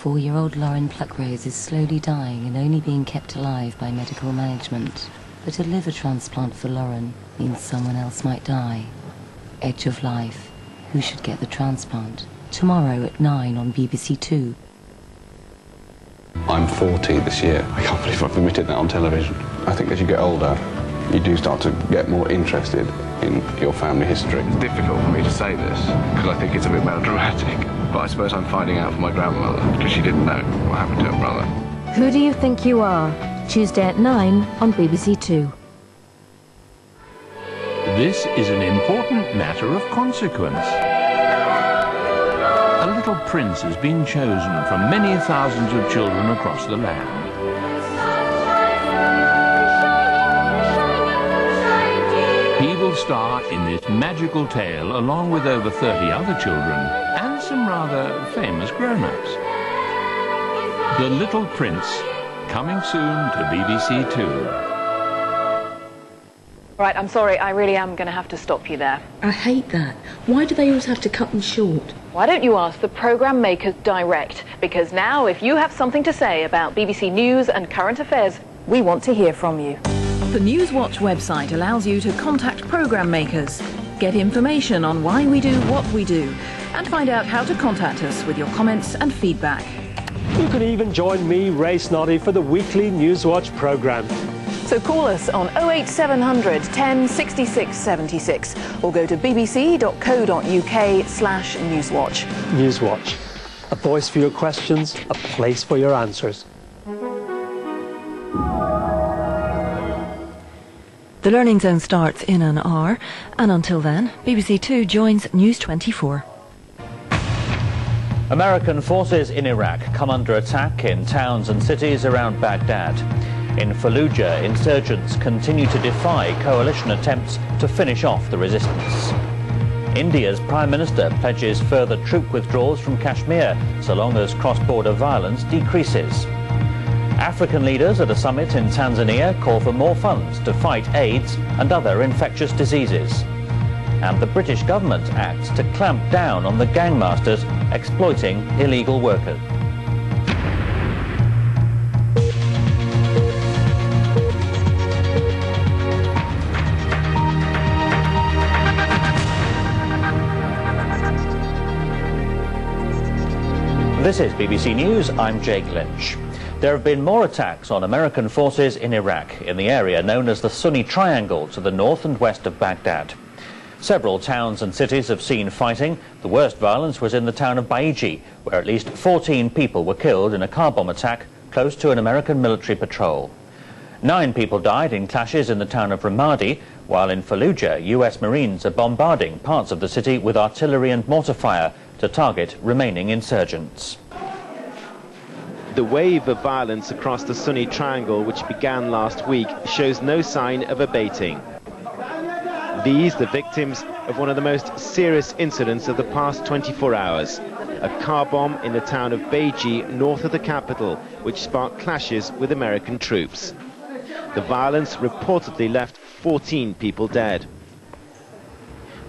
4-year-old Lauren Pluckrose is slowly dying and only being kept alive by medical management. But a liver transplant for Lauren means someone else might die. Edge of Life. Who should get the transplant? Tomorrow at 9 on BBC Two. I'm 40 this year. I can't believe I've admitted that on television. I think as you get older, you do start to get more interested in your family history. It's difficult for me to say this, because I think it's a bit melodramatic. But I suppose I'm finding out from my grandmother, because she didn't know what happened to her brother. Who Do You Think You Are? Tuesday at 9 on BBC Two. This is an important matter of consequence. A little prince has been chosen from many thousands of children across the land. He will star in this magical tale along with over 30 other children and some rather famous grown-ups. The Little Prince, coming soon to BBC Two. Right, I'm sorry, I really am going to have to stop you there. I hate that. Why do they always have to cut them short? Why don't you ask the programme makers direct? Because now, if you have something to say about BBC News and current affairs, we want to hear from you. The Newswatch website allows you to contact programme makers, get information on why we do what we do, and find out how to contact us with your comments and feedback. You can even join me, Ray Snoddy, for the weekly Newswatch programme. So call us on 08700 10 66 76 or go to bbc.co.uk/newswatch. Newswatch. A voice for your questions, a place for your answers. The Learning Zone starts in an hour, and until then, BBC Two joins News 24. American forces in Iraq come under attack in towns and cities around Baghdad. In Fallujah, insurgents continue to defy coalition attempts to finish off the resistance. India's Prime Minister pledges further troop withdrawals from Kashmir so long as cross-border violence decreases. African leaders at a summit in Tanzania call for more funds to fight AIDS and other infectious diseases. And the British government acts to clamp down on the gangmasters exploiting illegal workers. This is BBC News, I'm Jake Lynch. There have been more attacks on American forces in Iraq, in the area known as the Sunni Triangle to the north and west of Baghdad. Several towns and cities have seen fighting. The worst violence was in the town of Baiji, where at least 14 people were killed in a car bomb attack close to an American military patrol. 9 people died in clashes in the town of Ramadi, while in Fallujah, US Marines are bombarding parts of the city with artillery and mortar fire to target remaining insurgents. The wave of violence across the Sunni Triangle, which began last week, shows no sign of abating. These, the victims of one of the most serious incidents of the past 24 hours. A car bomb in the town of Baiji, north of the capital, which sparked clashes with American troops. The violence reportedly left 14 people dead.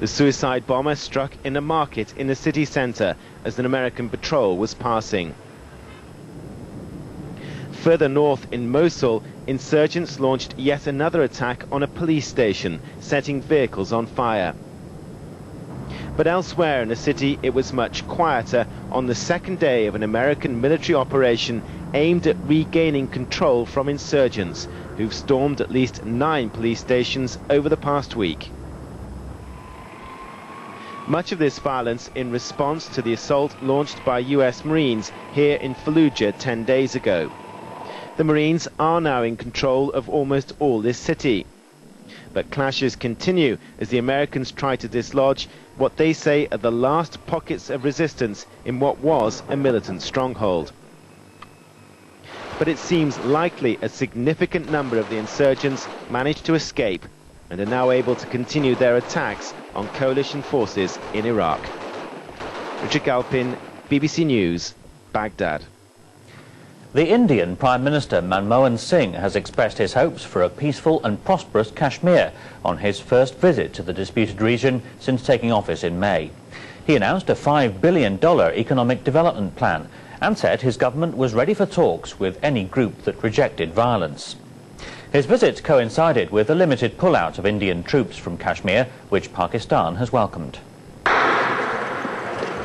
The suicide bomber struck in a market in the city centre as an American patrol was passing. Further north in Mosul, insurgents launched yet another attack on a police station, setting vehicles on fire. But elsewhere in the city, it was much quieter on the second day of an American military operation aimed at regaining control from insurgents, who've stormed at least 9 police stations over the past week. Much of this violence in response to the assault launched by US Marines here in Fallujah 10 days ago. The Marines are now in control of almost all this city. But clashes continue as the Americans try to dislodge what they say are the last pockets of resistance in what was a militant stronghold. But it seems likely a significant number of the insurgents managed to escape and are now able to continue their attacks on coalition forces in Iraq. Richard Galpin, BBC News, Baghdad. The Indian Prime Minister Manmohan Singh has expressed his hopes for a peaceful and prosperous Kashmir on his first visit to the disputed region since taking office in May. He announced a $5 billion economic development plan and said his government was ready for talks with any group that rejected violence. His visit coincided with a limited pullout of Indian troops from Kashmir, which Pakistan has welcomed.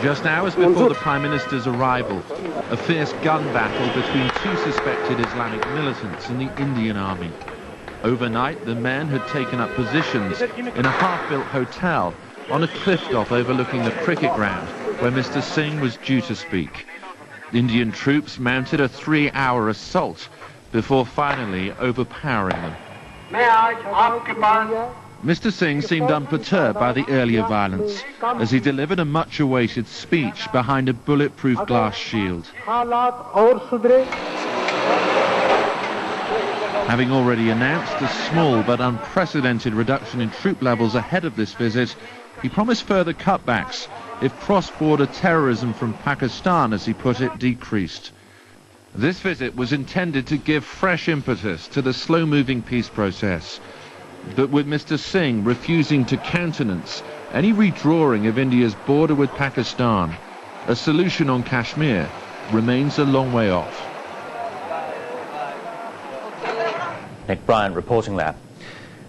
Just hours before the Prime Minister's arrival, a fierce gun battle between two suspected Islamic militants and the Indian army. Overnight, the men had taken up positions in a half-built hotel on a cliff top overlooking the cricket ground where Mr. Singh was due to speak. Indian troops mounted a 3-hour assault before finally overpowering them. Mr. Singh seemed unperturbed by the earlier violence as he delivered a much-awaited speech behind a bulletproof glass shield. Having already announced a small but unprecedented reduction in troop levels ahead of this visit, he promised further cutbacks if cross-border terrorism from Pakistan, as he put it, decreased. This visit was intended to give fresh impetus to the slow-moving peace process. But with Mr. Singh refusing to countenance any redrawing of India's border with Pakistan, a solution on Kashmir remains a long way off. Nick Bryant reporting there.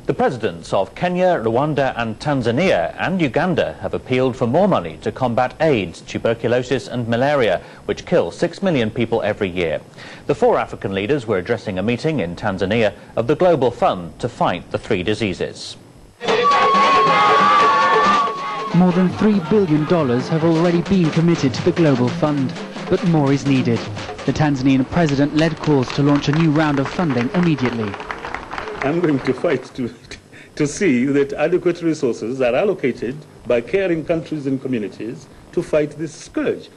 The presidents of Kenya, Rwanda and Tanzania and Uganda have appealed for more money to combat AIDS, tuberculosis and malaria, which kill 6 million people every year. The 4 African leaders were addressing a meeting in Tanzania of the Global Fund to fight the 3 diseases. More than $3 billion have already been committed to the Global Fund, but more is needed. The Tanzanian president led calls to launch a new round of funding immediately. I'm going to fight to see that adequate resources are allocated by caring countries and communities to fight this scourge.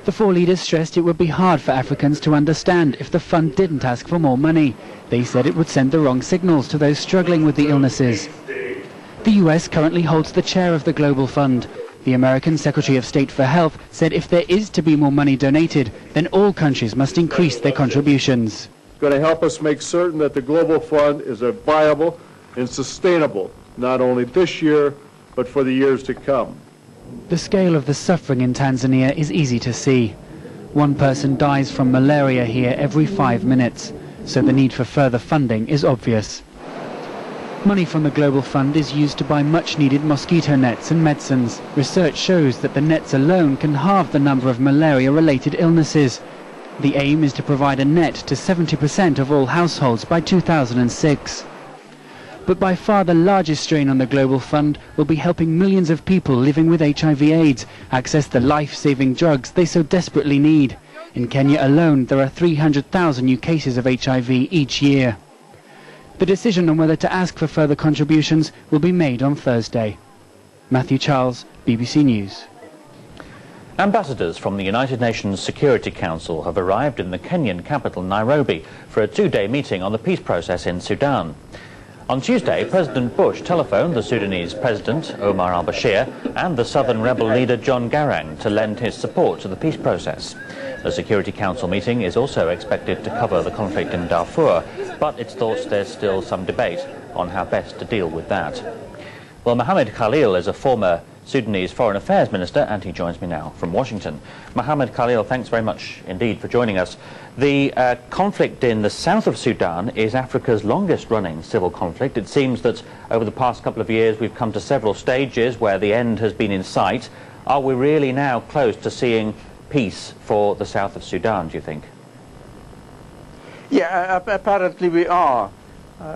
The 4 leaders stressed it would be hard for Africans to understand if the fund didn't ask for more money. They said it would send the wrong signals to those struggling with the illnesses. The US currently holds the chair of the Global Fund. The American Secretary of State for Health said if there is to be more money donated, then all countries must increase their contributions. It's going to help us make certain that the Global Fund is viable and sustainable, not only this year, but for the years to come. The scale of the suffering in Tanzania is easy to see. 1 person dies from malaria here every 5 minutes, so the need for further funding is obvious. Money from the Global Fund is used to buy much-needed mosquito nets and medicines. Research shows that the nets alone can halve the number of malaria-related illnesses. The aim is to provide a net to 70% of all households by 2006. But by far the largest strain on the Global Fund will be helping millions of people living with HIV/AIDS access the life-saving drugs they so desperately need. In Kenya alone, there are 300,000 new cases of HIV each year. The decision on whether to ask for further contributions will be made on Thursday. Matthew Charles, BBC News. Ambassadors from the United Nations Security Council have arrived in the Kenyan capital, Nairobi, for a 2-day meeting on the peace process in Sudan. On Tuesday, President Bush telephoned the Sudanese President, Omar al-Bashir, and the Southern rebel leader, John Garang, to lend his support to the peace process. The Security Council meeting is also expected to cover the conflict in Darfur, but it's thought there's still some debate on how best to deal with that. Well, Mohammed Khalil is a former Sudanese Foreign Affairs Minister, and he joins me now from Washington. Mohammed Khalil, thanks very much indeed for joining us. The conflict in the south of Sudan is Africa's longest-running civil conflict. It seems that over the past couple of years we've come to several stages where the end has been in sight. Are we really now close to seeing peace for the south of Sudan, do you think? Yeah, apparently we are.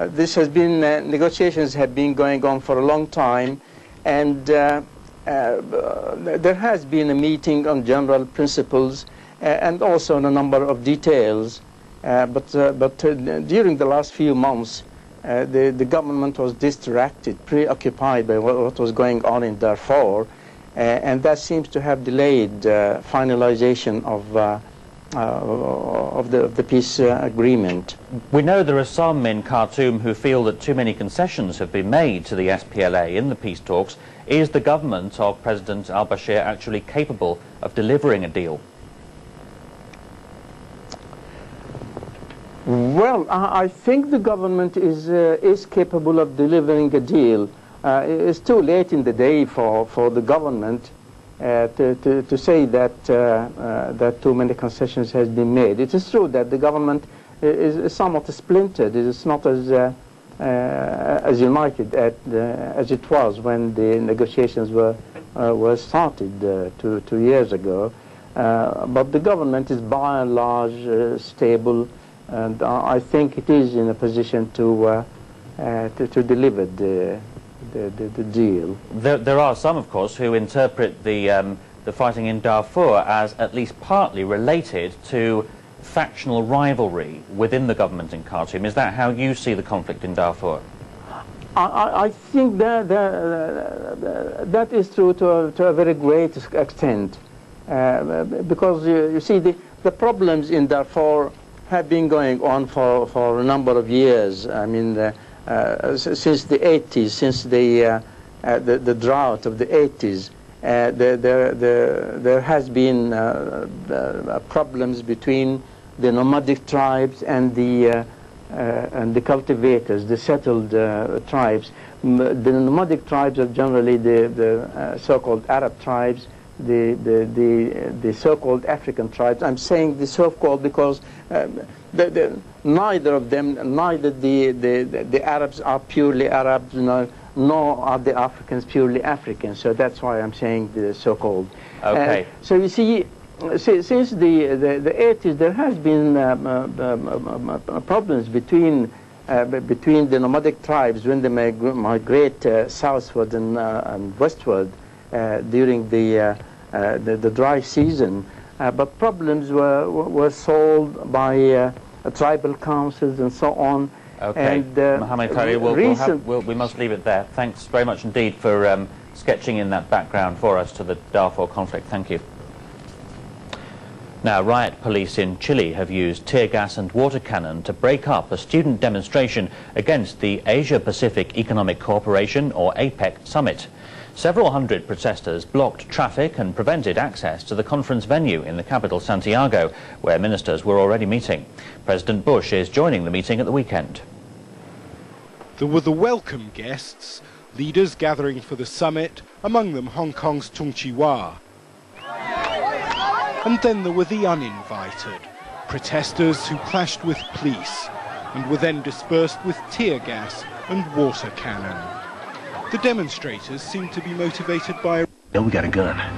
This has been, negotiations have been going on for a long time, and there has been a meeting on general principles and also on a number of details. But during the last few months, the government was distracted, preoccupied by what was going on in Darfur, and that seems to have delayed finalization of the peace agreement. We know there are some in Khartoum who feel that too many concessions have been made to the SPLA in the peace talks. Is the government of President al-Bashir actually capable of delivering a deal? Well, I think the government is capable of delivering a deal. It's too late in the day for the government to say that that too many concessions has been made. It is true that the government is somewhat splintered. It is not as united as it was when the negotiations were started 2 years ago. But the government is by and large stable, and I think it is in a position to deliver the deal. There are some, of course, who interpret the fighting in Darfur as at least partly related to factional rivalry within the government in Khartoum. Is that how you see the conflict in Darfur? I think that is true to a very great extent, because you see the problems in Darfur have been going on for a number of years. I mean, since the 80s, since the drought of the 80s, there has been problems between the nomadic tribes and the cultivators, the settled tribes. The nomadic tribes are generally the so-called Arab tribes, the so-called African tribes. I'm saying the so-called because neither of them, neither the Arabs are purely Arabs, nor are the Africans purely African. So that's why I'm saying the so-called. Okay. So you see, since the 80s, there has been problems between the nomadic tribes when they migrate southward and westward during the dry season. But problems were solved by tribal councils and so on. Okay, and, Mohammed Khairi, we must leave it there. Thanks very much indeed for sketching in that background for us to the Darfur conflict. Thank you. Now, riot police in Chile have used tear gas and water cannon to break up a student demonstration against the Asia-Pacific Economic Cooperation, or APEC, summit. Several hundred protesters blocked traffic and prevented access to the conference venue in the capital, Santiago, where ministers were already meeting. President Bush is joining the meeting at the weekend. There were the welcome guests, leaders gathering for the summit, among them Hong Kong's Tung Chee-hwa. And then there were the uninvited, protesters who clashed with police and were then dispersed with tear gas and water cannon. The demonstrators seemed to be motivated by... We got a gun.